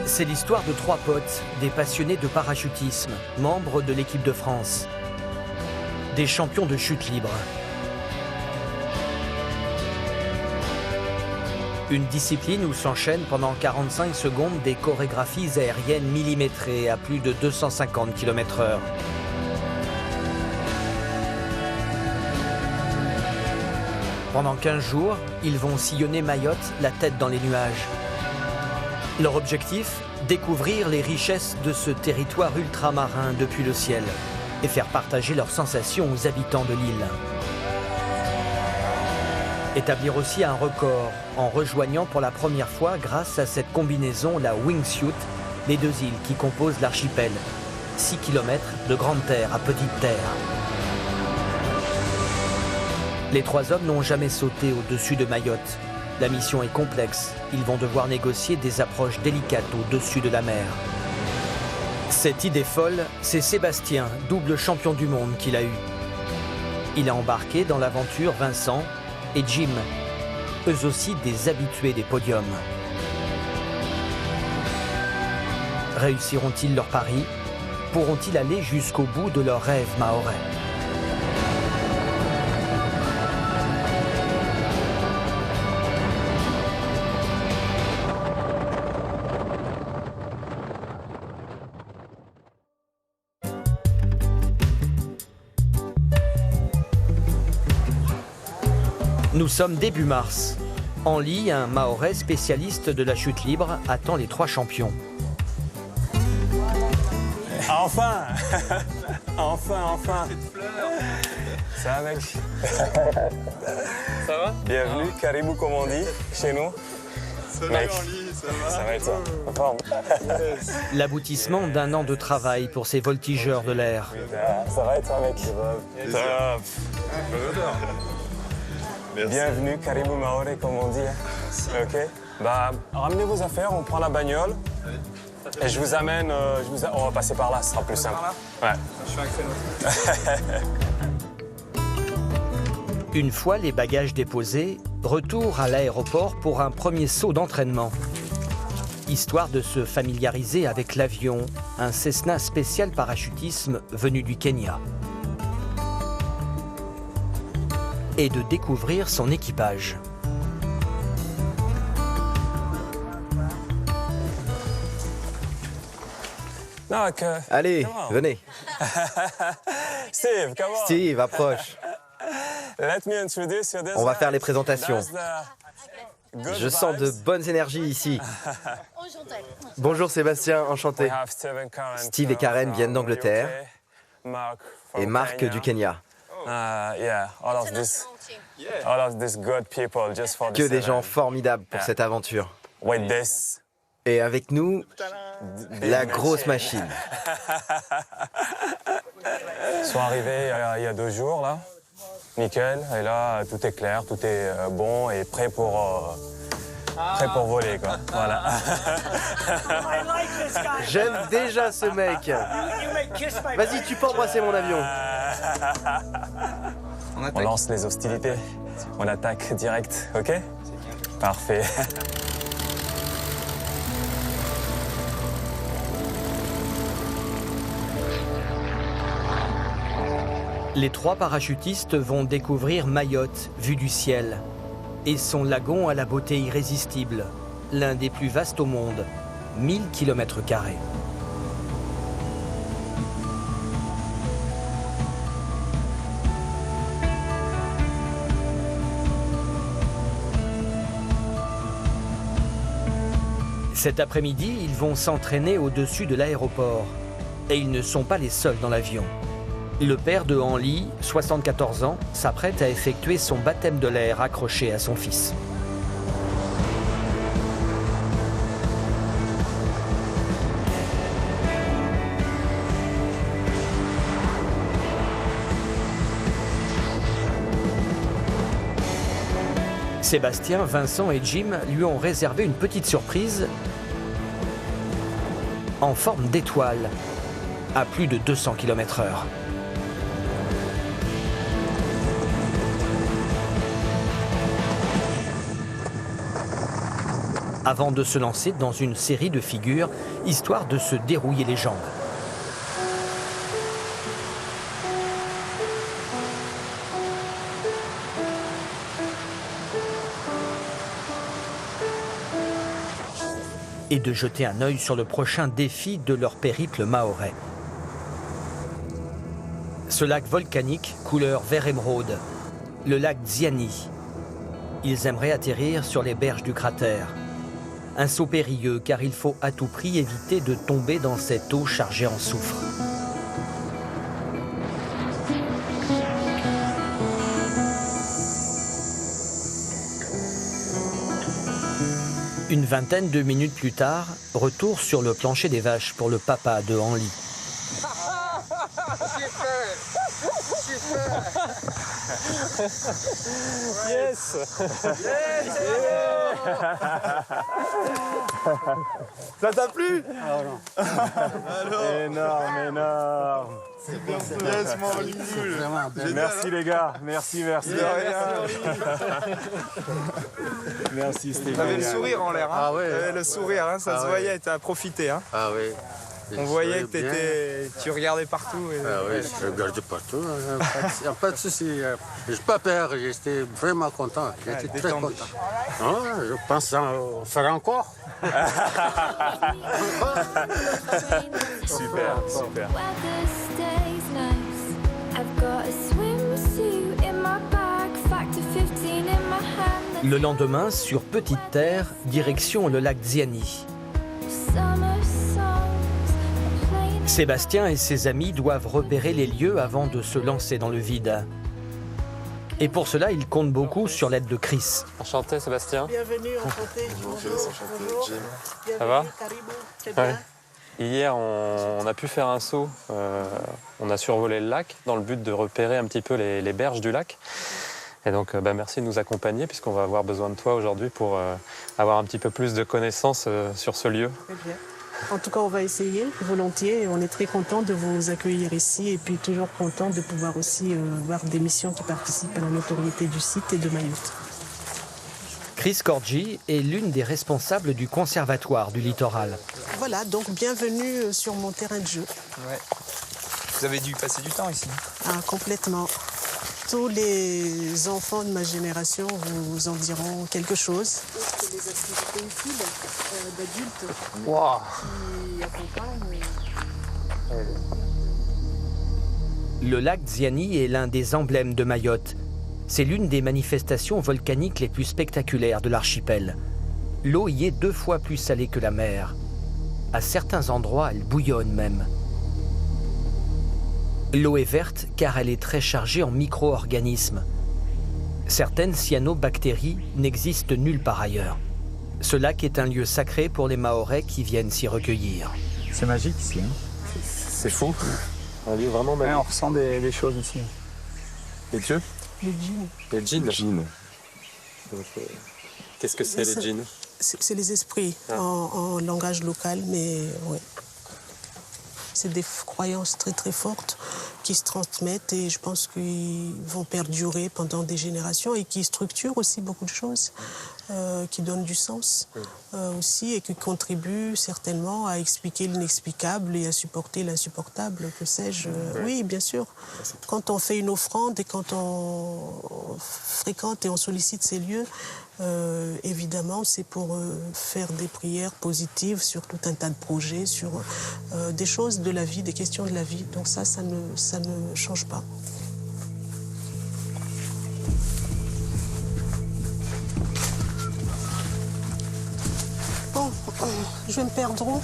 C'est l'histoire de trois potes, des passionnés de parachutisme, membres de l'équipe de France, des champions de chute libre. Une discipline où s'enchaînent pendant 45 secondes des chorégraphies aériennes millimétrées à plus de 250 km/h. Pendant 15 jours, ils vont sillonner Mayotte, la tête dans les nuages. Leur objectif, découvrir les richesses de ce territoire ultramarin depuis le ciel et faire partager leurs sensations aux habitants de l'île. Établir aussi un record en rejoignant pour la première fois, grâce à cette combinaison, la wingsuit, les deux îles qui composent l'archipel. 6 km de grande terre à petite terre. Les trois hommes n'ont jamais sauté au-dessus de Mayotte. La mission est complexe. Ils vont devoir négocier des approches délicates au-dessus de la mer. Cette idée folle, c'est Sébastien, double champion du monde, qui l'a eue. Il a embarqué dans l'aventure Vincent et Jim, eux aussi des habitués des podiums. Réussiront-ils leur pari? Pourront-ils aller jusqu'au bout de leur rêve mahorais? Nous sommes début mars. Henli, un Mahorais spécialiste de la chute libre, attend les trois champions. Enfin Enfin Ça va, mec? Ça va? Bienvenue, Karimou, comme on dit, chez nous. Salut Mec, Henli, ça va? ça va et toi? En forme? L'aboutissement d'un an de travail pour ces voltigeurs de l'air. Ça va et toi, mec? Ça va. Merci. Bienvenue, Karimou Mahorais, comme on dit. Ok. Bah, ramenez vos affaires, on prend la bagnole. Et je vous amène, on va passer par là, ce sera plus simple. Ouais. Je suis excellent. Une fois les bagages déposés, retour à l'aéroport pour un premier saut d'entraînement. Histoire de se familiariser avec l'avion, un Cessna spécial parachutisme venu du Kenya. Et de découvrir son équipage. Non, Allez, venez. Steve, come on. Steve, approche. Let me introduce you. On va faire les présentations. That's the good Je sens de vibes. bonnes énergies ici. Enchanté. Bonjour Sébastien, enchanté. We have Steve et Karen viennent d'Angleterre. Mark Et Marc du Kenya. Yeah, all of these good people just for Que this des gens event. formidables pour cette aventure. With this, Et avec nous, la grosse machine. Ils sont arrivés il y a 2 jours, là. Nickel. Et là, tout est clair, tout est bon et prêt pour voler, quoi. Voilà. J'aime déjà ce mec. Vas-y, tu peux embrasser mon avion. On lance les hostilités. On attaque direct, ok? Parfait. Les trois parachutistes vont découvrir Mayotte, vue du ciel, et son lagon à la beauté irrésistible, l'un des plus vastes au monde, 1000 km². Cet après-midi, ils vont s'entraîner au-dessus de l'aéroport. Et ils ne sont pas les seuls dans l'avion. Le père de Henli, 74 ans, s'apprête à effectuer son baptême de l'air accroché à son fils. Sébastien, Vincent et Jim lui ont réservé une petite surprise en forme d'étoile, à plus de 200 km/h. avant de se lancer dans une série de figures, histoire de se dérouiller les jambes. Et de jeter un œil sur le prochain défi de leur périple mahorais. Ce lac volcanique, couleur vert émeraude, le lac Ziani. Ils aimeraient atterrir sur les berges du cratère. Un saut périlleux car il faut à tout prix éviter de tomber dans cette eau chargée en soufre. Une vingtaine de minutes plus tard, retour sur le plancher des vaches pour le papa de Henli. Yes. Ça t'a plu? Ah non. Énorme, énorme. Yes, mon Hollywood. Merci les gars, merci. Merci, c'était T'avais le génial. sourire en l'air, hein? Ah ouais. T'avais le sourire, hein? Ça se voyait, t'as profité, hein? Ah oui. On voyait que tu regardais partout. Et... Ah oui, je regardais partout. Il n'y a pas de souci. Je n'ai pas peur, j'étais vraiment content. J'étais très détendu. content. Ah, je pense en faire encore. Super. Weather stays nice. I've got a swimsuit in my bag, factor 15 in my hand. Le lendemain, sur Petite Terre, direction le lac Ziani. Summer songs are playing. Sébastien et ses amis doivent repérer les lieux avant de se lancer dans le vide. Et pour cela, ils comptent beaucoup sur l'aide de Chris. Enchanté Sébastien. Bienvenue, enchanté. Bonjour. Ça va? Caribou, c'est Ouais. bien. Hier, on a pu faire un saut. On a survolé le lac dans le but de repérer un petit peu les berges du lac. Et donc, merci de nous accompagner puisqu'on va avoir besoin de toi aujourd'hui pour avoir un petit peu plus de connaissances sur ce lieu. Très bien. En tout cas, on va essayer volontiers. On est très content de vous accueillir ici et puis toujours content de pouvoir aussi voir des missions qui participent à la notoriété du site et de Mayotte. Chris Corgi est l'une des responsables du conservatoire du littoral. Voilà, donc bienvenue sur mon terrain de jeu. Ouais. Vous avez dû passer du temps ici. Ah, complètement. Tous les enfants de ma génération vous en diront quelque chose. C'est des activités utiles d'adultes Wow. qui accompagnent. Le lac Ziani est l'un des emblèmes de Mayotte. C'est l'une des manifestations volcaniques les plus spectaculaires de l'archipel. L'eau y est 2 fois plus salée que la mer. À certains endroits, elle bouillonne même. L'eau est verte car elle est très chargée en micro-organismes. Certaines cyanobactéries n'existent nulle part ailleurs. Ce lac est un lieu sacré pour les Mahorais qui viennent s'y recueillir. C'est magique ici. Hein. C'est fou. Un lieu vraiment Ouais, magique. on ressent des choses ici. Les dieux? Les djinns. Les djinns. Qu'est-ce que c'est les djinns? C'est les esprits en langage local, mais ouais. C'est des croyances très très fortes qui se transmettent et je pense qu'ils vont perdurer pendant des générations et qui structurent aussi beaucoup de choses, qui donnent du sens aussi et qui contribuent certainement à expliquer l'inexplicable et à supporter l'insupportable, que sais-je. Oui, bien sûr. Quand on fait une offrande et quand on fréquente et on sollicite ces lieux, évidemment, c'est pour faire des prières positives sur tout un tas de projets, sur des choses de la vie, des questions de la vie. Donc ça ne change pas. Bon, je vais me perdre où ?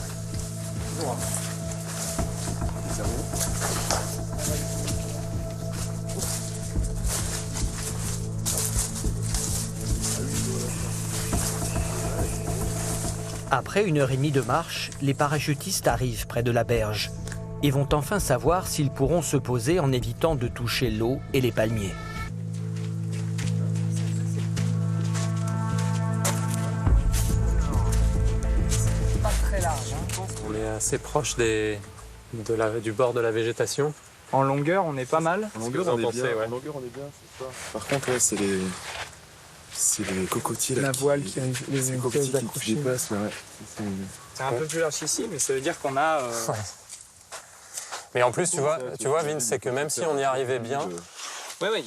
Après 1h30 de marche, les parachutistes arrivent près de la berge et vont enfin savoir s'ils pourront se poser en évitant de toucher l'eau et les palmiers. On est assez proche du bord de la végétation. En longueur, on est pas mal. En longueur, vous en on est pensez, bien. ouais. En longueur, on est bien, c'est ça. Par contre, ouais, c'est les C'est les cocotiers là. La voile qui a les cocotiers qui accrochés. dépassent là, ouais. C'est un peu plus large ici, mais ça veut dire qu'on a... Mais en plus, tu vois Vince, c'est que même si on y arrivait bien... Ouais,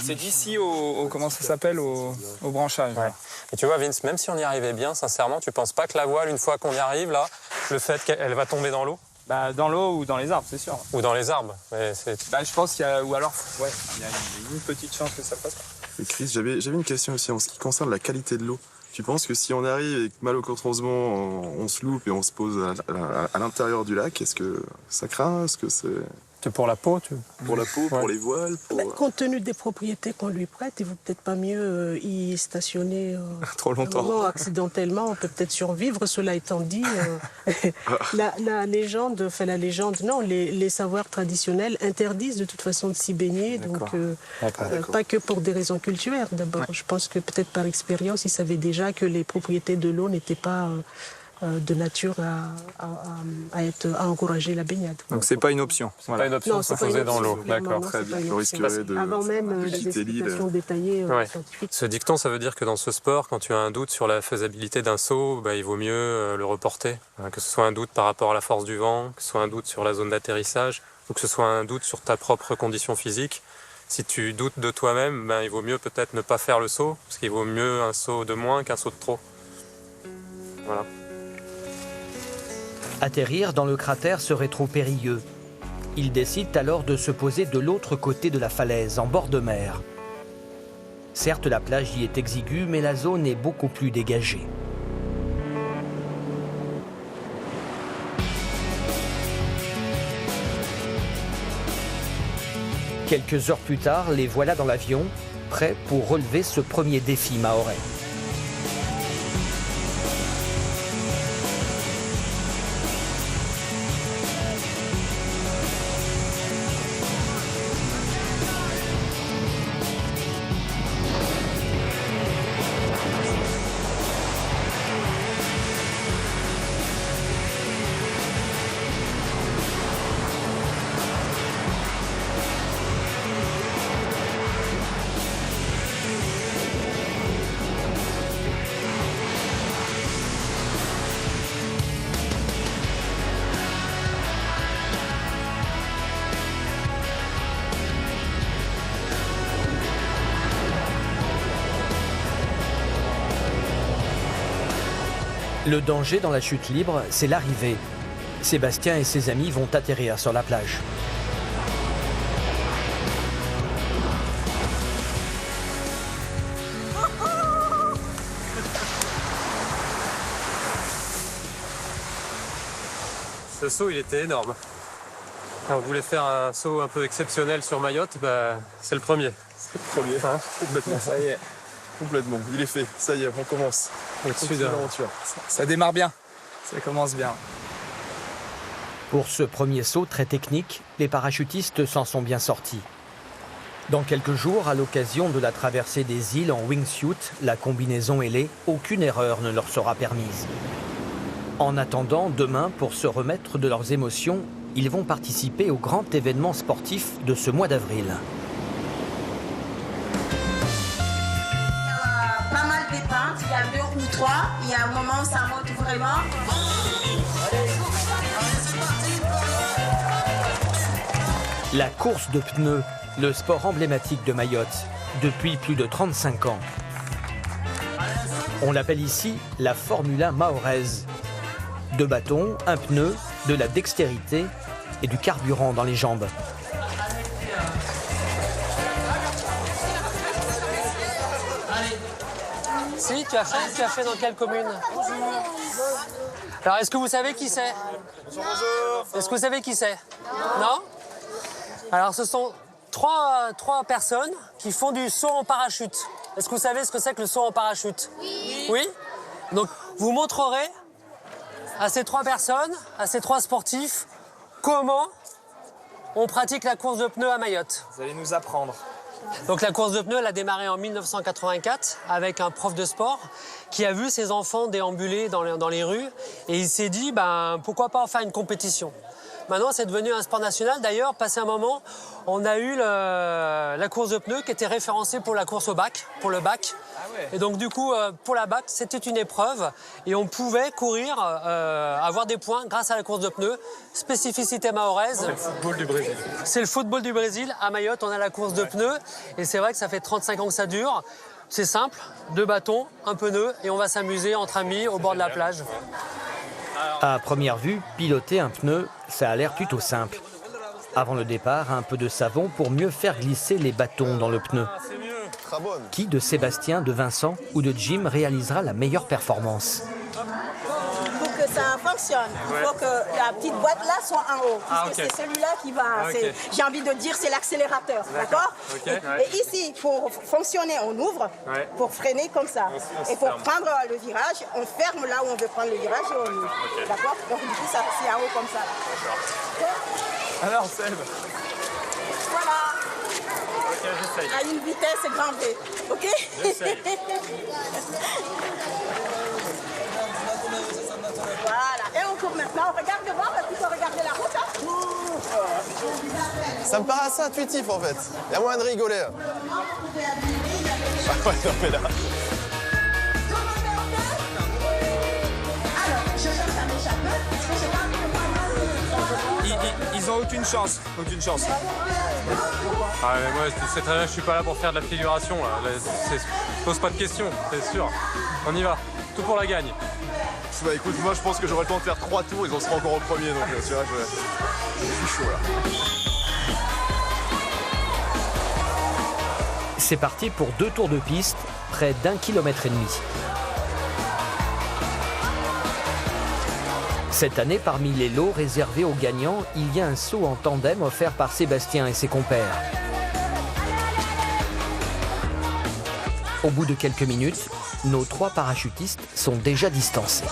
c'est d'ici au... Comment ça s'appelle au branchage. Ouais. Et tu vois, Vince, même si on y arrivait bien, sincèrement, tu penses pas que la voile, une fois qu'on y arrive, là, le fait qu'elle va tomber dans l'eau? Bah, dans l'eau ou dans les arbres, c'est sûr. Ou dans les arbres. Mais je pense qu'il y a... Ou alors, ouais, il y a une petite chance que ça passe. Et Chris, j'avais une question aussi en ce qui concerne la qualité de l'eau. Tu penses que si on arrive avec mal au contreusement, on se loupe et on se pose à l'intérieur du lac, est-ce que ça craint? Est-ce que c'est... pour la peau, Pour la peau, pour les voiles, Compte tenu des propriétés qu'on lui prête, il vaut peut-être pas mieux y stationner trop longtemps. Accidentellement, on peut peut-être survivre. Cela étant dit, la légende, non, les savoirs traditionnels interdisent de toute façon de s'y baigner, donc pas que pour des raisons culturelles d'abord. Ouais. Je pense que peut-être par expérience, ils savaient déjà que les propriétés de l'eau n'étaient pas... de nature à encourager la baignade. Donc c'est pas une option. C'est pas une option de se poser dans l'eau. D'accord. Très bien. Je risquerais de... Avant même les explications détaillées scientifiques. Ce dicton, ça veut dire que dans ce sport, quand tu as un doute sur la faisabilité d'un saut, il vaut mieux le reporter. Que ce soit un doute par rapport à la force du vent, que ce soit un doute sur la zone d'atterrissage, ou que ce soit un doute sur ta propre condition physique. Si tu doutes de toi-même, il vaut mieux peut-être ne pas faire le saut, parce qu'il vaut mieux un saut de moins qu'un saut de trop. Voilà. Atterrir dans le cratère serait trop périlleux. Ils décident alors de se poser de l'autre côté de la falaise, en bord de mer. Certes, la plage y est exiguë, mais la zone est beaucoup plus dégagée. Quelques heures plus tard, les voilà dans l'avion, prêts pour relever ce premier défi mahorais. Le danger dans la chute libre, c'est l'arrivée. Sébastien et ses amis vont atterrir sur la plage. Ce saut, il était énorme. On voulait faire un saut un peu exceptionnel sur Mayotte, c'est le premier. C'est le premier, complètement. Ça y est, complètement. Il est fait, ça y est, on commence. Au-dessus de l'aventure. Ça démarre bien, ça commence bien. Pour ce premier saut très technique, les parachutistes s'en sont bien sortis. Dans quelques jours, à l'occasion de la traversée des îles en wingsuit, la combinaison ailée, aucune erreur ne leur sera permise. En attendant, demain, pour se remettre de leurs émotions, ils vont participer au grand événement sportif de ce mois d'avril. Pas mal de pentes, il y a 2 ou 3, il y a un moment où ça monte vraiment. La course de pneus, le sport emblématique de Mayotte, depuis plus de 35 ans. On l'appelle ici la Formule 1 mahoraise. 2 bâtons, un pneu, de la dextérité et du carburant dans les jambes. Si, tu as fait dans quelle commune? Alors, est-ce que vous savez qui c'est? Bonjour. Est-ce que vous savez qui c'est? Non? Alors, ce sont trois personnes qui font du saut en parachute. Est-ce que vous savez ce que c'est que le saut en parachute? Oui. Oui? Donc, vous montrerez à ces 3 personnes, à ces 3 sportifs, comment on pratique la course de pneus à Mayotte. Vous allez nous apprendre. Donc la course de pneus, elle a démarré en 1984 avec un prof de sport qui a vu ses enfants déambuler dans les rues et il s'est dit pourquoi pas en faire une compétition. Maintenant, c'est devenu un sport national. D'ailleurs, passé un moment, on a eu la course de pneus qui était référencée pour la course au bac, pour le bac. Et donc du coup, pour la bac, c'était une épreuve et on pouvait courir, avoir des points grâce à la course de pneus. Spécificité mahoraise. C'est le football du Brésil. C'est le football du Brésil. À Mayotte, on a la course de pneus et c'est vrai que ça fait 35 ans que ça dure. C'est simple, 2 bâtons, un pneu et on va s'amuser entre amis au bord de la plage. À première vue, piloter un pneu, ça a l'air plutôt simple. Avant le départ, un peu de savon pour mieux faire glisser les bâtons dans le pneu. Qui de Sébastien, de Vincent ou de Jim réalisera la meilleure performance? Pour que ça fonctionne, il faut que la petite boîte là soit en haut. Puisque c'est celui-là qui va. J'ai envie de dire, c'est l'accélérateur. D'accord. Et ici, pour fonctionner, on ouvre pour freiner comme ça. Et pour prendre le virage, on ferme là où on veut prendre le virage et on ouvre. D'accord. Donc du coup, c'est en haut comme ça. Alors, Seb. Voilà. Ok, j'essaye. À une vitesse grand V. Ok. J'essaye. Voilà. Et on court maintenant. On regarde devant parce qu'il faut regarder la route. Ça me paraît assez intuitif en fait. Il y a moyen de rigoler. Ah ouais, non mais là. Ils ont aucune chance. Aucune chance. Ah, mais moi, c'est très bien, je suis pas là pour faire de la figuration. Là. Pose pas de questions, c'est sûr. On y va. Tout pour la gagne. Bah écoute, moi je pense que j'aurai le temps de faire 3 tours et on sera encore au premier, donc tu vois, je suis chaud là. C'est parti pour 2 tours de piste, près d'1,5 km. Cette année, parmi les lots réservés aux gagnants, il y a un saut en tandem offert par Sébastien et ses compères. Au bout de quelques minutes, nos 3 parachutistes sont déjà distancés.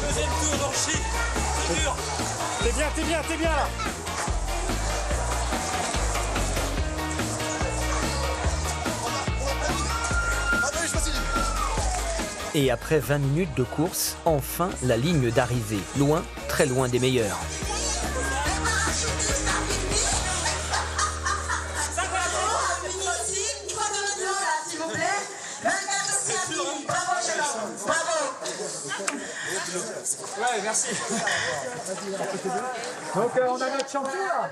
Deuxième tour, Norchi. C'est dur. T'es bien là. Et après 20 minutes de course, enfin la ligne d'arrivée, loin, très loin des meilleurs. Ouais, merci. Donc on a notre champion là.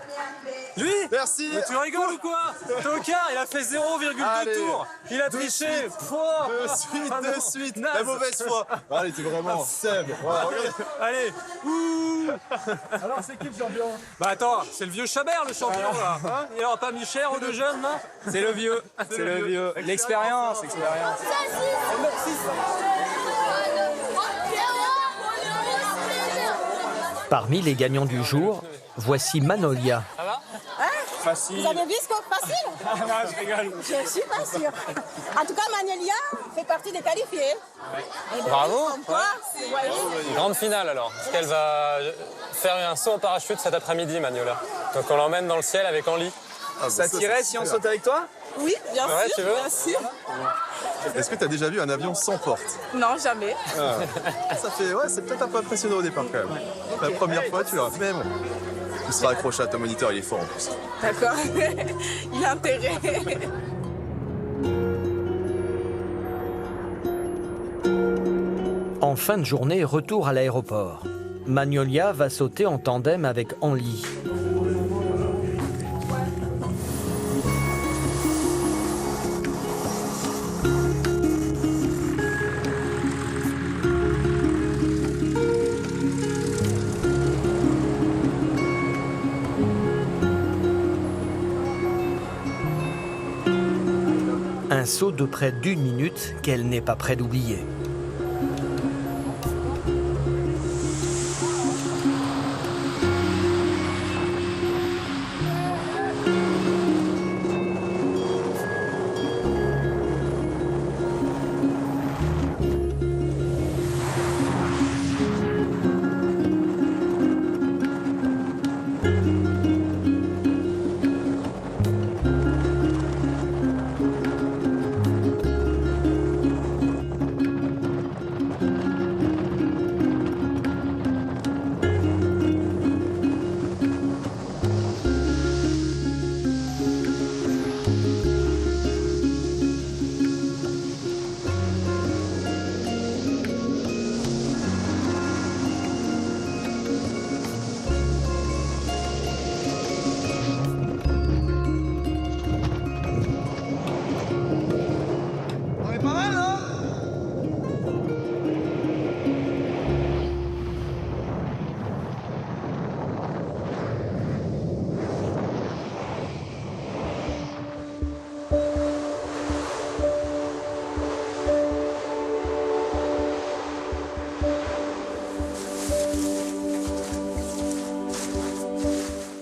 Lui? Merci. Mais tu rigoles ou quoi? Tocard, il a fait 0,2 tours. Il a triché. De suite. La mauvaise foi. Allez, t'es vraiment Seb. Allez. Ouh. Alors c'est qui le champion? Bah attends, c'est le vieux Chabert le champion là. Hein, il aura pas mis cher aux 2 jeunes là? C'est le vieux. C'est le vieux. L'expérience. Parmi les gagnants du jour, voici Manolia. Ça va? Facile. Vous avez vu ce qu'on facile? Non, je rigole. Je suis pas sûre. En tout cas, Manuelia fait partie des qualifiés. Et donc, Bravo. comme quoi, vous voyez, Grande finale alors, parce qu'elle va faire un saut en parachute cet après-midi, Magnola. Donc on l'emmène dans le ciel avec Henli. Ça tirait si on saute avec toi? oui, bien Ouais, sûr, tu veux? bien sûr. Est-ce que t'as déjà vu un avion sans porte? Non, jamais. Ça fait, ouais, c'est peut-être un peu impressionnant au départ quand même. La première fois, tu l'auras fait, mais bon. Tu seras accroché à ton moniteur, il est fort en plus. D'accord. Il a intérêt. En fin de journée, retour à l'aéroport. Magnolia va sauter en tandem avec Henli. Un saut de près d'1 minute qu'elle n'est pas près d'oublier.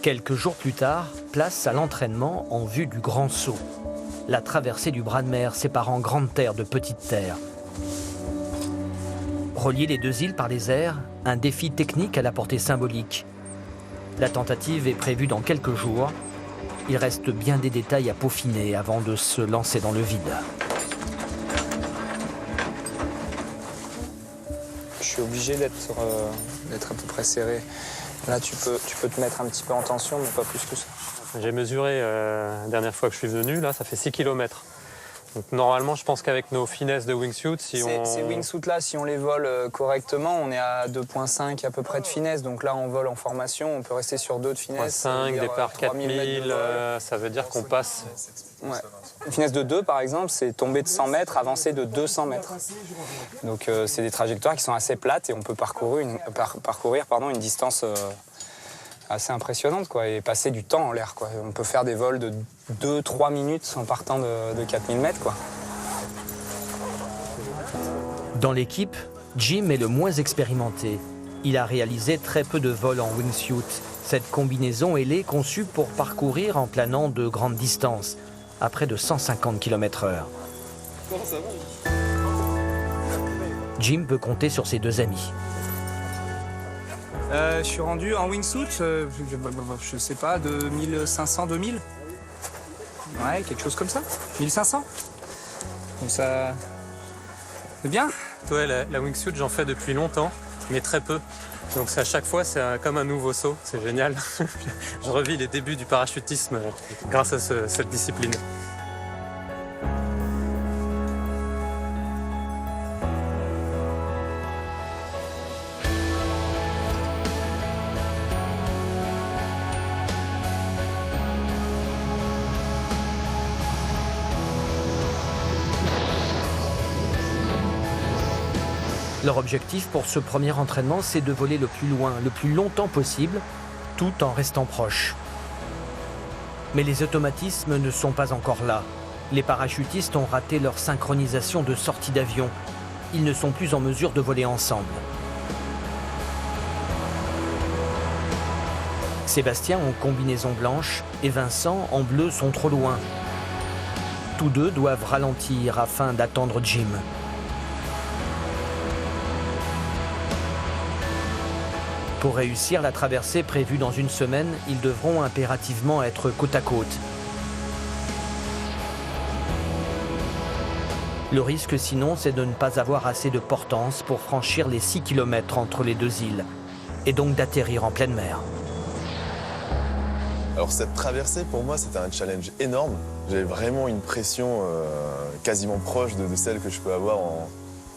Quelques jours plus tard, place à l'entraînement en vue du Grand Saut. La traversée du bras de mer séparant grande terre de petite terre. Relier les deux îles par les airs, un défi technique à la portée symbolique. La tentative est prévue dans quelques jours. Il reste bien des détails à peaufiner avant de se lancer dans le vide. Je suis obligé d'être à peu près serré. Là, tu peux te mettre un petit peu en tension, mais pas plus que ça. J'ai mesuré la dernière fois que je suis venu, là, ça fait 6 km. Donc normalement, je pense qu'avec nos finesses de wingsuit, Ces wingsuits-là, si on les vole correctement, on est à 2,5 à peu près de finesse. Donc là, on vole en formation, on peut rester sur 2 de finesse. 5, départ 4000, ça veut dire qu'on passe... Ouais. Une finesse de 2, par exemple, c'est tomber de 100 mètres, avancer de 200 mètres. Donc c'est des trajectoires qui sont assez plates et on peut parcourir une distance assez impressionnante, quoi, et passer du temps en l'air, quoi. On peut faire des vols de 2-3 minutes en partant de 4000 mètres, quoi. Dans l'équipe, Jim est le moins expérimenté. Il a réalisé très peu de vols en wingsuit. Cette combinaison ailée conçue pour parcourir en planant de grandes distances, à près de 150 km/h. Jim peut compter sur ses deux amis. Je suis rendu en wingsuit, je sais pas, de 1500, 2000. Ouais, quelque chose comme ça. 1500. Donc ça... C'est bien. Ouais, la wingsuit, j'en fais depuis longtemps, mais très peu. Donc à chaque fois, c'est comme un nouveau saut, c'est génial. Je revis les débuts du parachutisme grâce à cette discipline. Leur objectif pour ce premier entraînement, c'est de voler le plus loin, le plus longtemps possible, tout en restant proche. Mais les automatismes ne sont pas encore là. Les parachutistes ont raté leur synchronisation de sortie d'avion. Ils ne sont plus en mesure de voler ensemble. Sébastien en combinaison blanche et Vincent en bleu sont trop loin. Tous deux doivent ralentir afin d'attendre Jim. Pour réussir la traversée prévue dans une semaine, ils devront impérativement être côte à côte. Le risque sinon, c'est de ne pas avoir assez de portance pour franchir les 6 km entre les deux îles, et donc d'atterrir en pleine mer. Alors cette traversée, pour moi, c'était un challenge énorme. J'avais vraiment une pression quasiment proche de celle que je peux avoir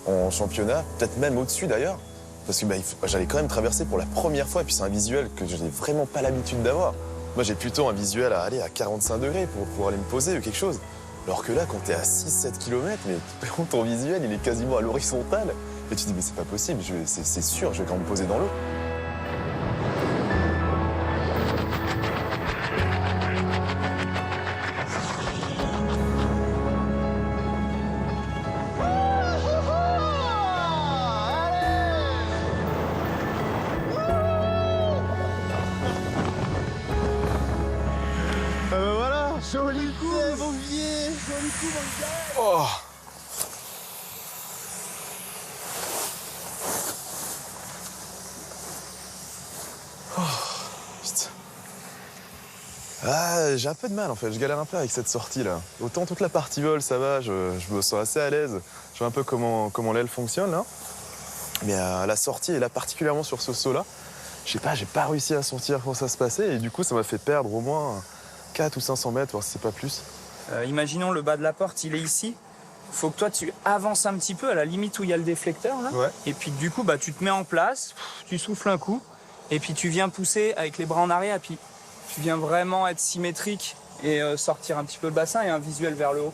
en championnat, peut-être même au-dessus d'ailleurs. Parce que j'allais quand même traverser pour la première fois, et puis c'est un visuel que je n'ai vraiment pas l'habitude d'avoir. Moi, j'ai plutôt un visuel à aller à 45 degrés pour aller me poser ou quelque chose. Alors que là, quand t'es à 6-7 km, mais ton visuel, il est quasiment à l'horizontale. Et tu te dis, mais c'est pas possible, c'est sûr, je vais quand même me poser dans l'eau. Joli coup, mon vieux! Joli coup, mon gars! Oh. Oh, putain. Ah, j'ai un peu de mal en fait, je galère un peu avec cette sortie là. Autant toute la partie vol, ça va, je me sens assez à l'aise. Je vois un peu comment l'aile fonctionne là. Mais la sortie, et là particulièrement sur ce saut là, je sais pas, j'ai pas réussi à sentir comment ça se passait et du coup ça m'a fait perdre au moins 400 ou 500 mètres, voire si c'est pas plus. Imaginons le bas de la porte, il est ici. Il faut que toi tu avances un petit peu à la limite où il y a le déflecteur là. Ouais. Et puis du coup tu te mets en place, tu souffles un coup et puis tu viens pousser avec les bras en arrière et puis tu viens vraiment être symétrique et sortir un petit peu le bassin et un visuel vers le haut.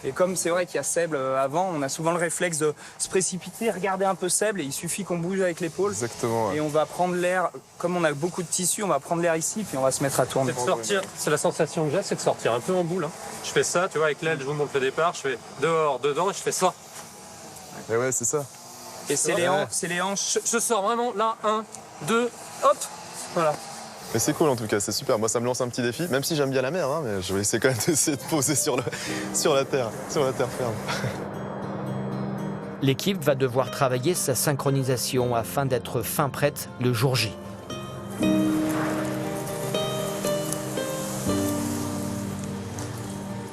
Et comme c'est vrai qu'il y a Seb avant, on a souvent le réflexe de se précipiter, regarder un peu Seb et il suffit qu'on bouge avec l'épaule. Exactement. Ouais. Et on va prendre l'air, comme on a beaucoup de tissu, on va prendre l'air ici puis on va se mettre à tourner. C'est de sortir, c'est la sensation que j'ai, c'est de sortir un peu en boule. Hein. Je fais ça, tu vois, avec l'aile, je vous montre le départ, je fais dehors, dedans et je fais ça. Et ouais, c'est ça. Et c'est les hanches. Je sors vraiment là, 1, 2, hop, voilà. Mais c'est cool en tout cas, c'est super. Moi ça me lance un petit défi, même si j'aime bien la mer, hein, mais je vais essayer quand même d'essayer de poser sur la terre ferme. L'équipe va devoir travailler sa synchronisation afin d'être fin prête le jour J.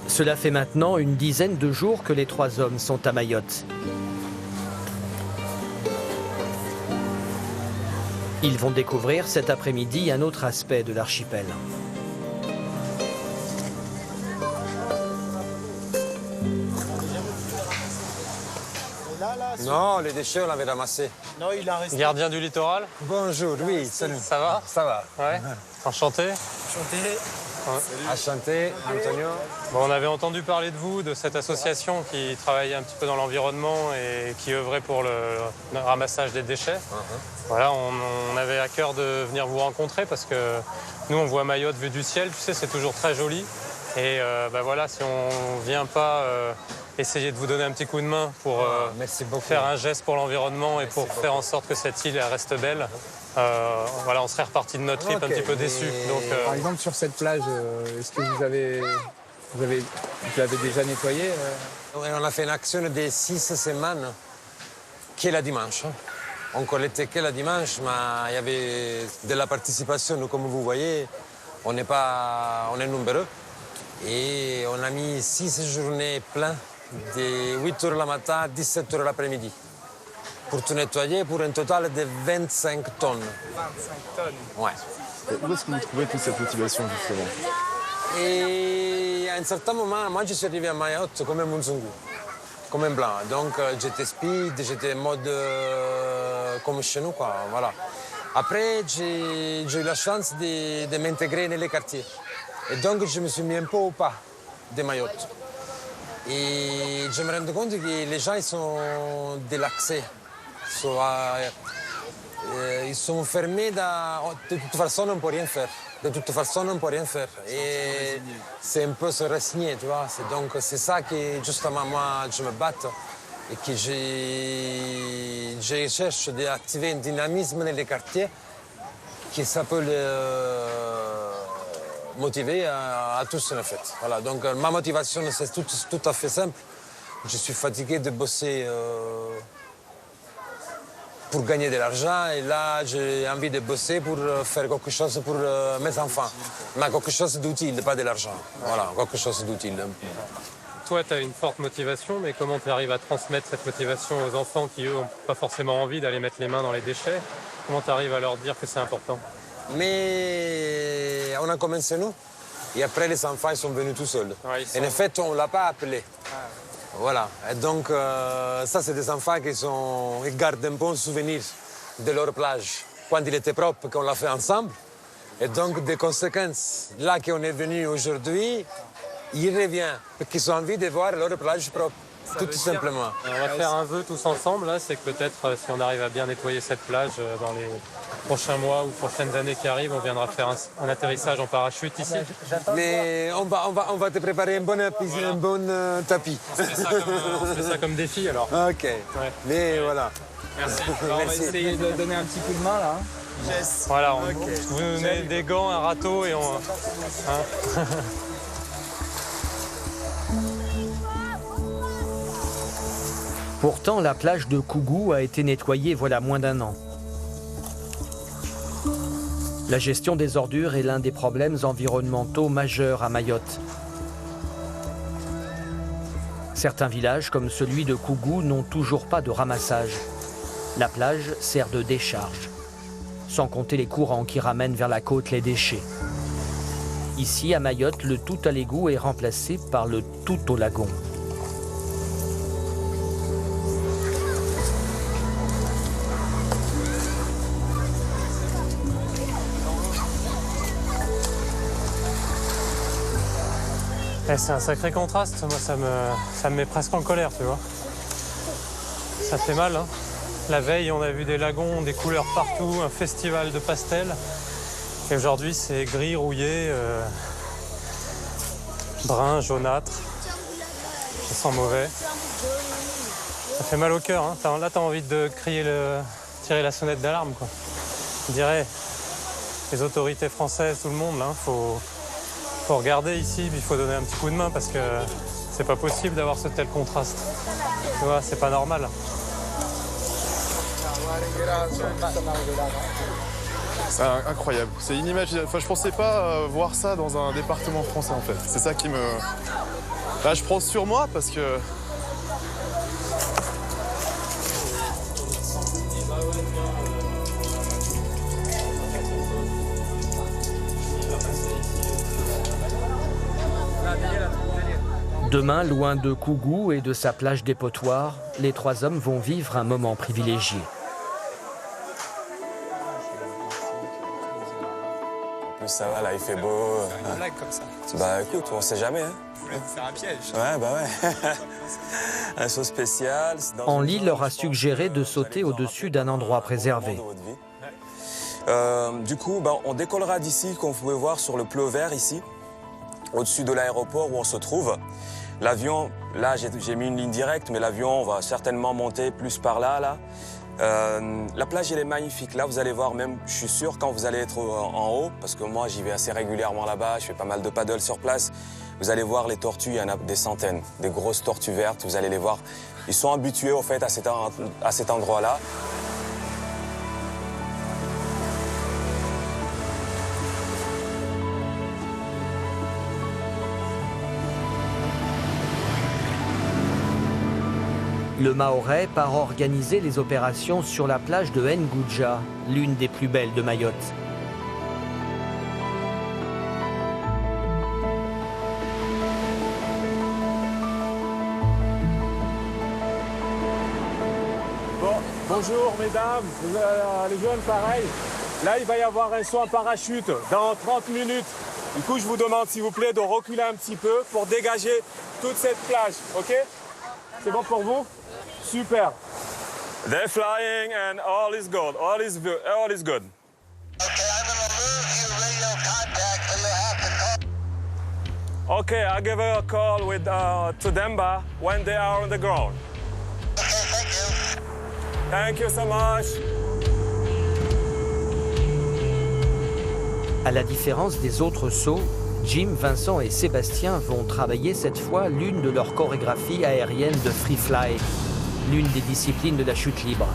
Cela fait maintenant une dizaine de jours que les 3 hommes sont à Mayotte. Ils vont découvrir cet après-midi un autre aspect de l'archipel. Non, les déchets, on l'avait ramassés. Non, il a resté. Gardien du littoral. Bonjour, oui, salut. Ça va? Ça va. Ouais. Enchanté. Enchanté. Enchanté, Antonio. Bon, on avait entendu parler de vous, de cette association qui travaillait un petit peu dans l'environnement et qui œuvrait pour le ramassage des déchets. Voilà, on avait à cœur de venir vous rencontrer parce que nous, on voit Mayotte vue du ciel, tu sais, c'est toujours très joli. Et voilà, si on ne vient pas essayer de vous donner un petit coup de main pour faire un geste pour l'environnement et pour faire en sorte que cette île elle reste belle, voilà, on serait reparti de notre trip un petit peu déçus. Donc, Par exemple, sur cette plage, est-ce que vous l'avez déjà nettoyée On a fait une action de 6 semaines, qui est la dimanche. On collectait que la dimanche, mais il y avait de la participation. Nous, comme vous voyez, on est nombreux. Et on a mis 6 journées pleines, de 8 h le matin à 17 h l'après-midi, pour tout nettoyer, pour un total de 25 tonnes. 25 tonnes. Ouais. Et où est-ce que vous trouvez toute cette motivation, justement? Et à un certain moment, moi, je suis arrivé à Mayotte comme un Munzungu, comme un blanc. Donc, j'étais speed, j'étais en mode comme chez nous, quoi. Voilà. Après, j'ai eu la chance de m'intégrer dans les quartiers. Et donc, je me suis mis un peu au pas de Mayotte. Et je me rends compte que les gens, ils sont délaxés. Ils sont fermés. De toute façon, on ne peut rien faire. De toute façon, on ne peut rien faire. Et c'est un peu se résigner, tu vois. Donc, c'est ça que, justement, moi, je me batte. Et que je cherche d'activer un dynamisme dans les quartiers qui ça peut motiver à tous, en fait. Voilà. Donc, ma motivation, c'est tout à fait simple. Je suis fatigué de bosser pour gagner de l'argent. Et là, j'ai envie de bosser pour faire quelque chose pour mes enfants. Mais quelque chose d'utile, pas de l'argent. Voilà, quelque chose d'utile. toi, tu as une forte motivation, mais comment tu arrives à transmettre cette motivation aux enfants qui, eux, n'ont pas forcément envie d'aller mettre les mains dans les déchets? Comment tu arrives à leur dire que c'est important? Mais on a commencé nous, et après les enfants ils sont venus tout seuls. Ouais, en fait, on ne l'a pas appelé. Voilà. Et donc, ça, c'est des enfants ils gardent un bon souvenir de leur plage. Quand il était propre, qu'on l'a fait ensemble. Et donc, des conséquences. Là qu'on est venu aujourd'hui, ils reviennent, parce qu'ils ont envie de voir leur plage propre. Tout simplement. On va faire un vœu tous ensemble, là, c'est que peut-être si on arrive à bien nettoyer cette plage dans les prochains mois ou prochaines années qui arrivent, on viendra faire un atterrissage en parachute ici. Mais on va te préparer un bon tapis. On se fait ça comme défi alors. Ok. Ouais. Mais voilà. Merci. Alors, on va essayer de donner un petit coup de main là. Voilà, vous nous donnez des gants, un râteau et on... Pourtant, la plage de Kougou a été nettoyée voilà moins d'1 an. La gestion des ordures est l'un des problèmes environnementaux majeurs à Mayotte. Certains villages, comme celui de Kougou, n'ont toujours pas de ramassage. La plage sert de décharge, sans compter les courants qui ramènent vers la côte les déchets. Ici, à Mayotte, le tout à l'égout est remplacé par le tout au lagon. C'est un sacré contraste, moi ça me met presque en colère, tu vois. Ça fait mal, hein. La veille, on a vu des lagons, des couleurs partout, un festival de pastels. Et aujourd'hui, c'est gris, rouillé, brun, jaunâtre. Ça sent mauvais. Ça fait mal au cœur, hein. Là, t'as envie de tirer la sonnette d'alarme, quoi. Je dirais, les autorités françaises, tout le monde, là, faut regarder ici, puis il faut donner un petit coup de main parce que c'est pas possible d'avoir ce tel contraste. Tu vois, c'est pas normal. C'est incroyable, c'est inimaginable. Enfin, je pensais pas voir ça dans un département français en fait. C'est ça qui me... Là, je prends sur moi parce que... Demain, loin de Kougou et de sa plage dépotoir, les trois hommes vont vivre un moment privilégié. En plus, ça va, là, il fait beau. Une blague comme ça. Bah écoute, on sait jamais. Hein. C'est un piège. Ouais, bah ouais. Un saut spécial. Henli leur a suggéré de sauter au-dessus d'un endroit préservé. Du coup, bah, on décollera d'ici, comme vous pouvez voir, sur le pleu vert ici, au-dessus de l'aéroport où on se trouve. L'avion, là, j'ai mis une ligne directe, mais l'avion va certainement monter plus par là. La plage, elle est magnifique. Là, vous allez voir même, je suis sûr, quand vous allez être en haut, parce que moi, j'y vais assez régulièrement là-bas, je fais pas mal de paddle sur place, vous allez voir les tortues, il y en a des centaines, des grosses tortues vertes, vous allez les voir. Ils sont habitués, au fait, à cet endroit-là. Le Mahorais part organiser les opérations sur la plage de Nguja, l'une des plus belles de Mayotte. Bon, bonjour mesdames, vous allez joindre pareil. Là, il va y avoir un saut en parachute dans 30 minutes. Du coup, je vous demande s'il vous plaît de reculer un petit peu pour dégager toute cette plage, ok? C'est bon pour vous? Super. They're flying and all is good. All is good. Okay, I'm gonna lose you radio contact, so you'll have to call. Okay, I'll give her a call with to Demba when they are on the ground. Okay, thank you. Thank you so much. À la différence des autres sauts, Jim, Vincent et Sébastien vont travailler cette fois l'une de leurs chorégraphies aériennes de free fly, l'une des disciplines de la chute libre.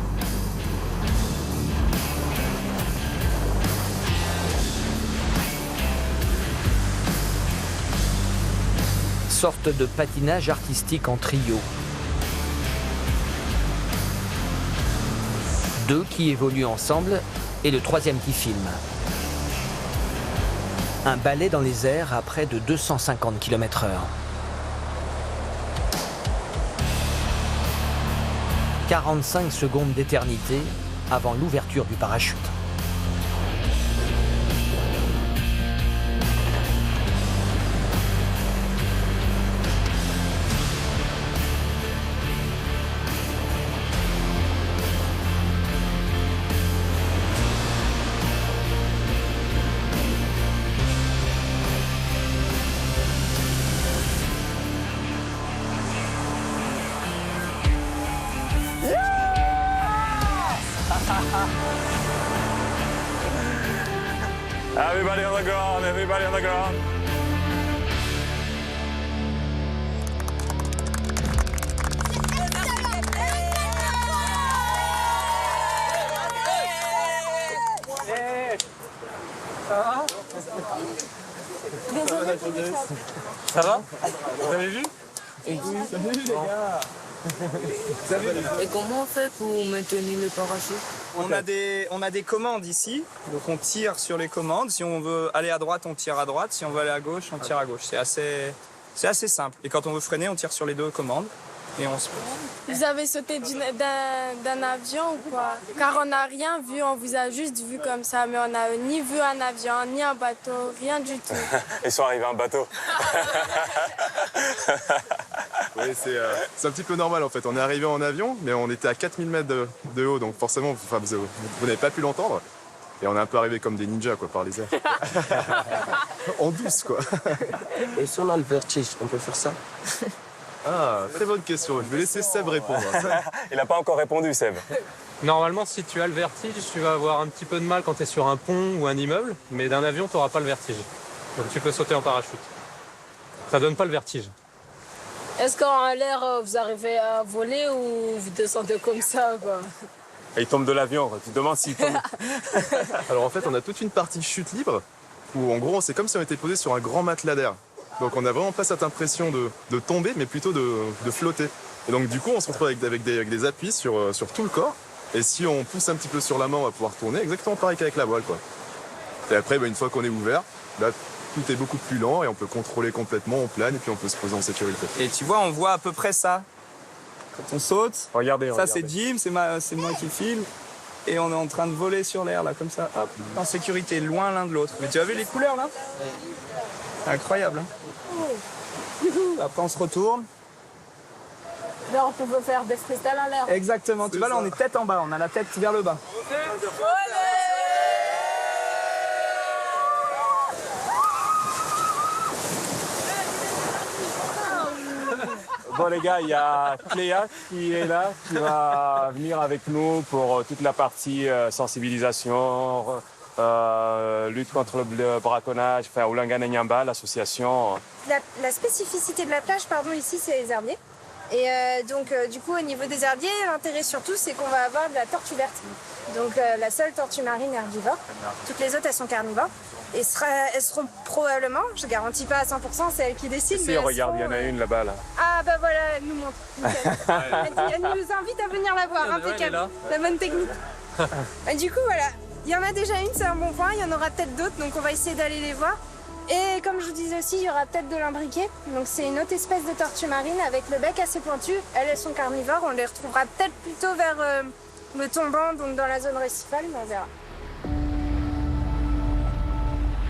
Sorte de patinage artistique en trio. Deux qui évoluent ensemble et le troisième qui filme. Un balai dans les airs à près de 250 km/h. « 45 secondes d'éternité avant l'ouverture du parachute. Everybody on the ground, everybody on the ground. Ça va? Vous avez vu? Salut les gars. Et comment on fait pour maintenir le parachute? On a des commandes ici, donc on tire sur les commandes. Si on veut aller à droite, on tire à droite. Si on veut aller à gauche, on tire à gauche. C'est assez simple. Et quand on veut freiner, on tire sur les deux commandes et on se pose. Vous avez sauté d'un avion ou quoi? Car on n'a rien vu, on vous a juste vu comme ça, mais on n'a ni vu un avion, ni un bateau, rien du tout. Ils sont arrivés en bateau. Oui, c'est un petit peu normal en fait. On est arrivé en avion, mais on était à 4000 mètres de haut, donc forcément, vous n'avez pas pu l'entendre. Et on est un peu arrivé comme des ninjas quoi, par les airs. En douce quoi. Et si on a le vertige, on peut faire ça? Ah, très bonne question. Je vais laisser Seb répondre. Il n'a pas encore répondu, Seb. Normalement, si tu as le vertige, tu vas avoir un petit peu de mal quand tu es sur un pont ou un immeuble, mais d'un avion, tu n'auras pas le vertige. Donc tu peux sauter en parachute. Ça donne pas le vertige. Est-ce qu'en l'air, vous arrivez à voler ou vous descendez comme ça, quoi? Et il tombe de l'avion, tu te demandes s'il tombe. Alors en fait, on a toute une partie chute libre, où en gros, c'est comme si on était posé sur un grand matelas d'air. Donc on n'a vraiment pas cette impression de tomber, mais plutôt de flotter. Et donc du coup, on se retrouve avec des appuis sur tout le corps. Et si on pousse un petit peu sur la main, on va pouvoir tourner exactement pareil qu'avec la voile, quoi. Et après, une fois qu'on est ouvert, là, tout est beaucoup plus lent et on peut contrôler complètement, on plane et puis on peut se poser en sécurité. Et tu vois, on voit à peu près ça. Quand on saute, regardez. Ça c'est Jim, c'est moi qui filme. Et on est en train de voler sur l'air, là, comme ça, hop, en sécurité, loin l'un de l'autre. Mais tu as vu les couleurs, là? C'est incroyable, hein? Après, on se retourne. Là, on peut faire des freestyles en l'air. Exactement. Tu vois, là, on est tête en bas, on a la tête vers le bas. Bon les gars, il y a Cléa qui est là, qui va venir avec nous pour toute la partie sensibilisation, lutte contre le braconnage, enfin Oulangane Nyamba, l'association. La spécificité de la plage, ici, c'est les herbiers. Et donc, du coup, au niveau des herbiers, l'intérêt surtout, c'est qu'on va avoir de la tortue verte. Donc, la seule tortue marine herbivore. Toutes les autres, elles sont carnivores. Et elles seront probablement, je ne garantis pas à 100%, c'est elles qui décident. Si, regarde, il y en a une là-bas. Là. Ah, bah voilà, elle nous montre. Elle nous invite à venir la voir, impeccable. La bonne technique. Et du coup, voilà, il y en a déjà une, c'est un bon point. Il y en aura peut-être d'autres, donc on va essayer d'aller les voir. Et comme je vous disais aussi, il y aura peut-être de l'imbriqué. Donc c'est une autre espèce de tortue marine avec le bec assez pointu. Elles sont carnivores, on les retrouvera peut-être plutôt vers le tombant, donc dans la zone récifale, mais on verra.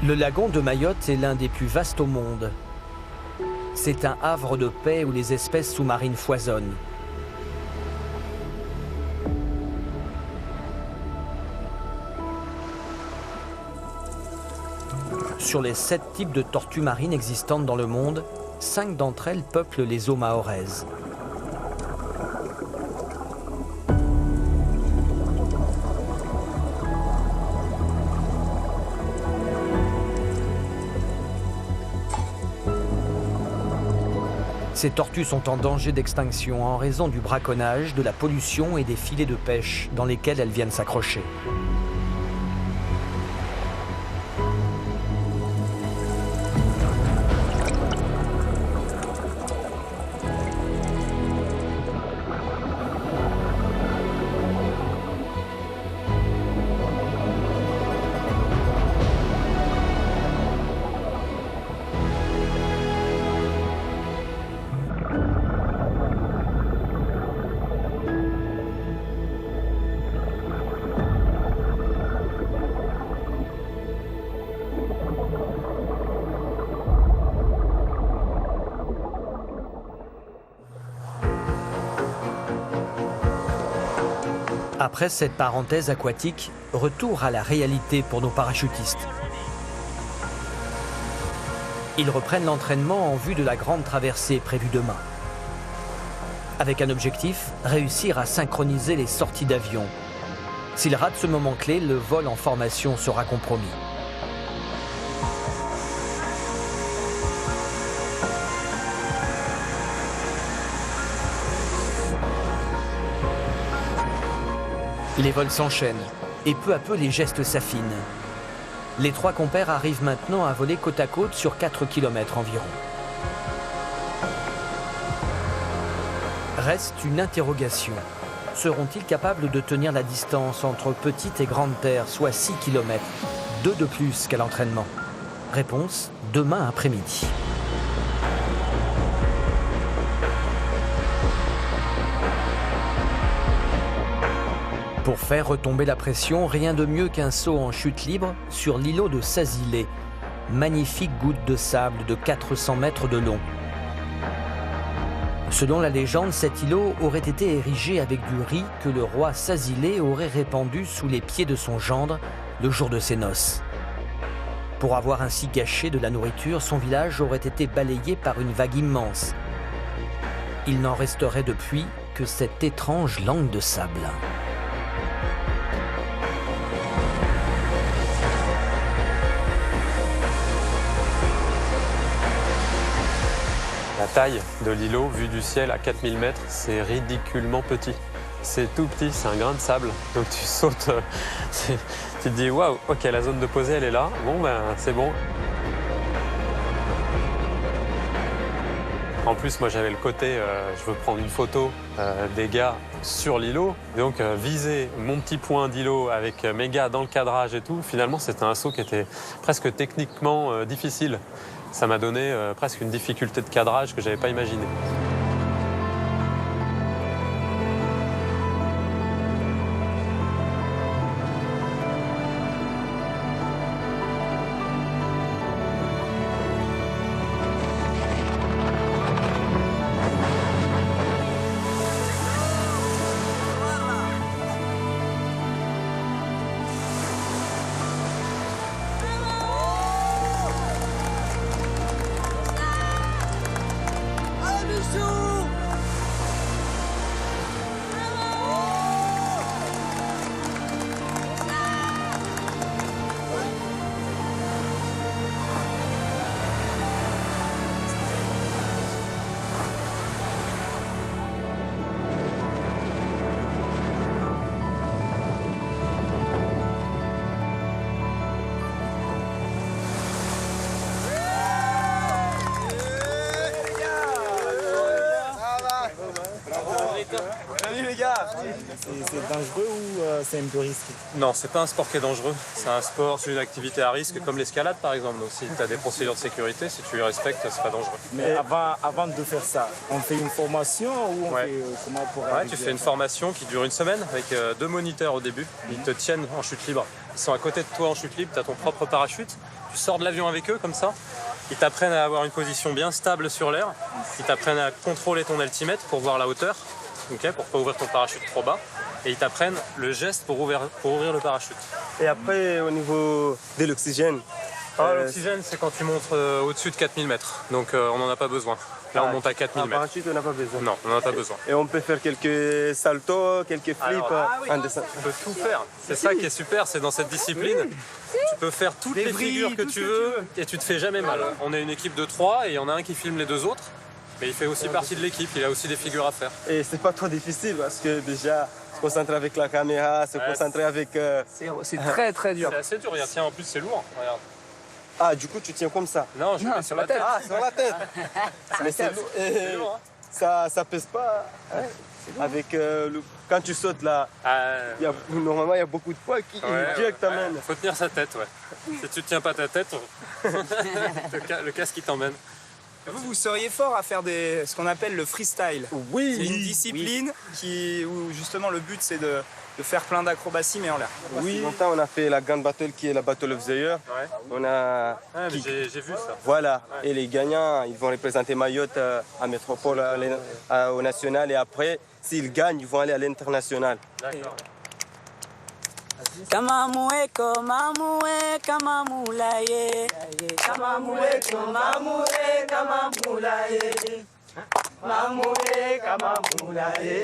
Le lagon de Mayotte est l'un des plus vastes au monde. C'est un havre de paix où les espèces sous-marines foisonnent. Sur les 7 types de tortues marines existantes dans le monde, 5 d'entre elles peuplent les eaux mahoraises. Ces tortues sont en danger d'extinction en raison du braconnage, de la pollution et des filets de pêche dans lesquels elles viennent s'accrocher. Après cette parenthèse aquatique, retour à la réalité pour nos parachutistes. Ils reprennent l'entraînement en vue de la grande traversée prévue demain. Avec un objectif, réussir à synchroniser les sorties d'avion. S'ils ratent ce moment clé, le vol en formation sera compromis. Les vols s'enchaînent et peu à peu les gestes s'affinent. Les 3 compères arrivent maintenant à voler côte à côte sur 4 km environ. Reste une interrogation. seront-ils capables de tenir la distance entre Petite et Grande Terre, soit 6 km, 2 de plus qu'à l'entraînement? Réponse, demain après-midi. Pour faire retomber la pression, rien de mieux qu'un saut en chute libre sur l'îlot de Sazilé. Magnifique goutte de sable de 400 mètres de long. Selon la légende, cet îlot aurait été érigé avec du riz que le roi Sazilé aurait répandu sous les pieds de son gendre le jour de ses noces. Pour avoir ainsi gâché de la nourriture, son village aurait été balayé par une vague immense. Il n'en resterait depuis que cette étrange langue de sable. La taille de l'îlot, vue du ciel à 4000 mètres, c'est ridiculement petit. C'est tout petit, c'est un grain de sable. Donc tu sautes, tu te dis waouh, ok, la zone de posée elle est là, bon ben c'est bon. En plus, moi j'avais le côté, je veux prendre une photo des gars sur l'îlot. Donc viser mon petit point d'îlot avec mes gars dans le cadrage et tout, finalement c'était un saut qui était presque techniquement difficile. Ça m'a donné presque une difficulté de cadrage que je n'avais pas imaginé. Salut les gars. C'est dangereux ou c'est un peu risqué? Non, c'est pas un sport qui est dangereux. C'est un sport, c'est une activité à risque comme l'escalade par exemple. Donc si tu as des procédures de sécurité, si tu les respectes, c'est pas dangereux. Mais avant de faire ça, on fait une formation ou on fait comment pour tu fais une formation qui dure une semaine avec 2 moniteurs au début. Ils te tiennent en chute libre. Ils sont à côté de toi en chute libre, tu as ton propre parachute. Tu sors de l'avion avec eux comme ça. Ils t'apprennent à avoir une position bien stable sur l'air. Ils t'apprennent à contrôler ton altimètre pour voir la hauteur. Okay, pour pas ouvrir ton parachute trop bas, et ils t'apprennent le geste pour ouvrir le parachute. Et après, au niveau de l'oxygène? L'oxygène, c'est quand tu montes au-dessus de 4000 mètres, donc on n'en a pas besoin. Là, on monte à 4000 mètres. Parachute, on n'a pas besoin? Non, on n'en a pas besoin. Et on peut faire quelques saltos, quelques flips en descente? Tu peux tout faire. C'est ça qui est super, c'est dans cette discipline. Tu peux faire toutes les figures que tu veux et tu te fais jamais mal. On est une équipe de 3 et il y en a un qui filme les 2 autres. Mais il fait aussi partie de l'équipe, il a aussi des figures à faire. Et c'est pas trop difficile parce que déjà, se concentrer avec la caméra, se concentrer avec... C'est très très dur. C'est assez dur, tiens, en plus c'est lourd, regarde. Ah, du coup tu tiens comme ça? Non, je mets sur la tête. Ah, sur la tête. Mais c'est lourd, hein. Ça pèse pas avec quand tu sautes là, normalement il y a beaucoup de poids qui direct t'amènent. Faut tenir sa tête, Si tu tiens pas ta tête, le casque il t'emmène. Vous seriez fort à faire ce qu'on appelle le freestyle. Oui. C'est une discipline où justement le but c'est de faire plein d'acrobaties mais en l'air. Oui. Longtemps on a fait la grande battle qui est la Battle of the Year. On a. J'ai vu ça. Voilà. Et les gagnants, ils vont représenter Mayotte à Métropole, au national, et après, s'ils gagnent, ils vont aller à l'international. D'accord. Kamamue, kamamulaye. Kamamue, kamamulaye. Mamue, kamamulaye. Mamue, kamamulaye.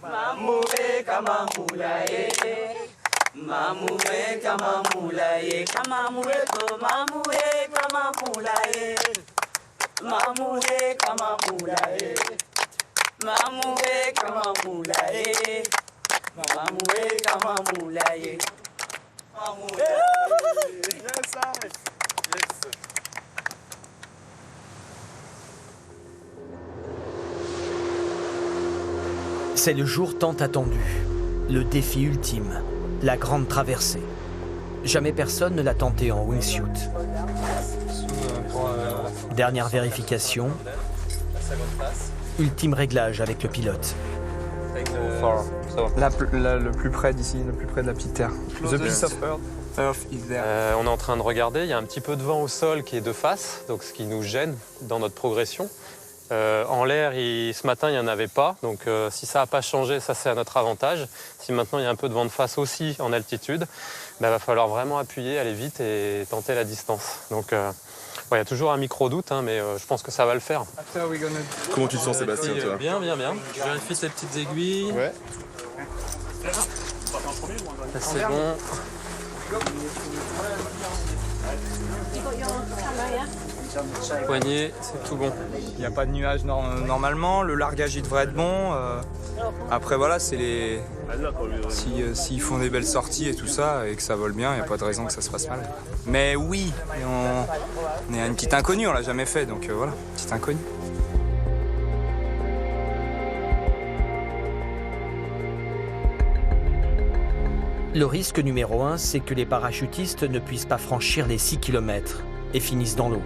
Mamue, kamamulaye. Kamamue, kamamulaye. Mamue, kamamulaye. Mamue, kamamulaye. Mamue, kamamulaye. C'est le jour tant attendu, le défi ultime, la grande traversée. Jamais personne ne l'a tenté en wingsuit. Dernière vérification, ultime réglage avec le pilote. Le plus près d'ici, le plus près de la petite terre. The piece of earth is there. On est en train de regarder, il y a un petit peu de vent au sol qui est de face, donc ce qui nous gêne dans notre progression. En l'air, ce matin, il n'y en avait pas, donc si ça n'a pas changé, ça c'est à notre avantage. Si maintenant il y a un peu de vent de face aussi en altitude, il va falloir vraiment appuyer, aller vite et tenter la distance. Donc il y a toujours un micro-doute, hein, mais je pense que ça va le faire. Comment tu te sens, Sébastien, toi? Bien. Je vérifie ces petites aiguilles. Ouais. Là, c'est bon. Poignet, c'est tout bon. Il n'y a pas de nuages normalement, le largage il devrait être bon. Après voilà, c'est les... S'ils font des belles sorties et tout ça, et que ça vole bien, il n'y a pas de raison que ça se passe mal. Mais oui, on est à une petite inconnue, on l'a jamais fait, donc voilà, petite inconnue. Le risque numéro 1, c'est que les parachutistes ne puissent pas franchir les 6 km et finissent dans l'eau.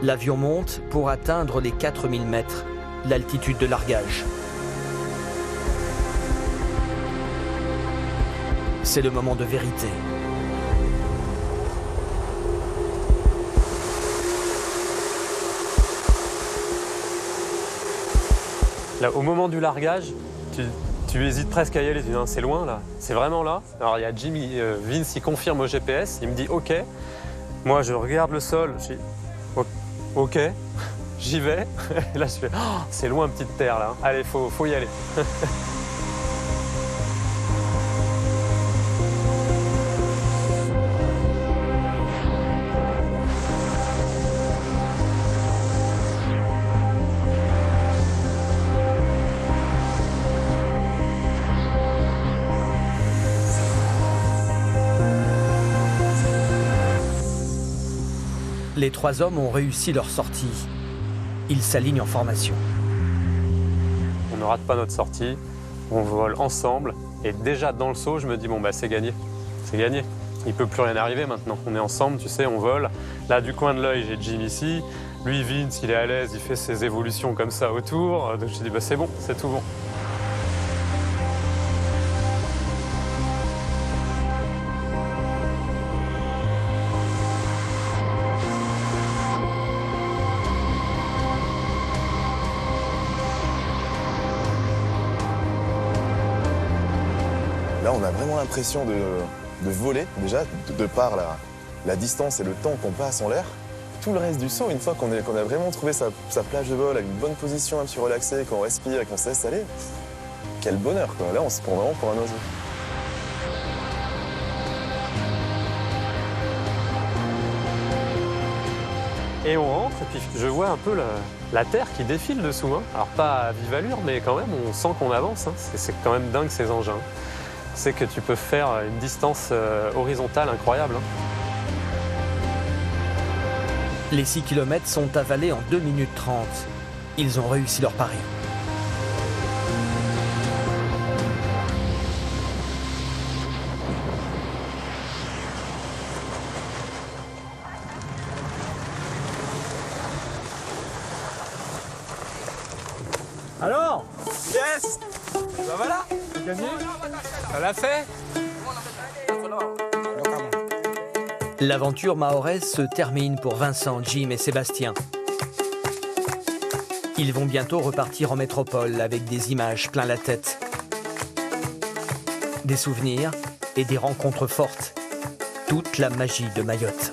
L'avion monte pour atteindre les 4000 mètres, l'altitude de largage. C'est le moment de vérité. Là, au moment du largage, tu hésites presque à y aller, tu dis non, c'est loin là, c'est vraiment là. Alors il y a Jimmy, Vince, il confirme au GPS, il me dit ok. Moi je regarde le sol, je dis ok, j'y vais. Et là je fais oh, c'est loin, petite terre là, allez, faut y aller. Les 3 hommes ont réussi leur sortie. Ils s'alignent en formation. On ne rate pas notre sortie, on vole ensemble. Et déjà dans le saut, je me dis bon bah c'est gagné. C'est gagné. Il ne peut plus rien arriver maintenant. On est ensemble, tu sais, on vole. Là du coin de l'œil, j'ai Jim ici. Lui, Vince, il est à l'aise, il fait ses évolutions comme ça autour. Donc je dis bah c'est bon, c'est tout bon. Là, on a vraiment l'impression de voler, déjà, de par la distance et le temps qu'on passe en l'air. Tout le reste du saut, une fois qu'on a vraiment trouvé sa plage de vol, avec une bonne position, un petit relaxé, qu'on respire et qu'on se laisse aller, quel bonheur, quoi. Là, on se prend vraiment pour un oiseau. Et on rentre, et puis je vois un peu la terre qui défile dessous. Hein. Alors pas à vive allure, mais quand même, on sent qu'on avance. Hein. C'est quand même dingue ces engins. C'est que tu peux faire une distance horizontale incroyable. Hein. Les 6 km sont avalés en 2 minutes 30. Ils ont réussi leur pari. Alors? Yes! Ben voilà! C'est gagné? Ça l'a fait? L'aventure mahoraise se termine pour Vincent, Jim et Sébastien. Ils vont bientôt repartir en métropole avec des images plein la tête. Des souvenirs et des rencontres fortes. Toute la magie de Mayotte.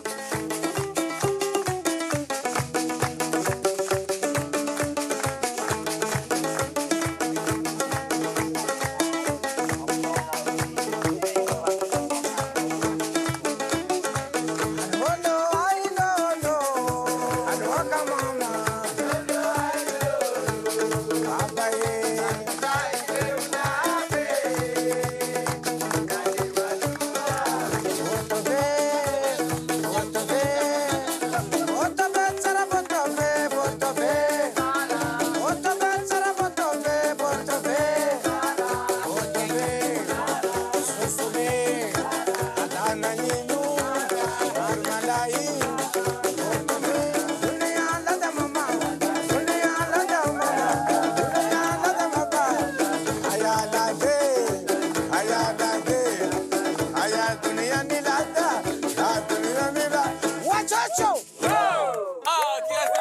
Armalaye,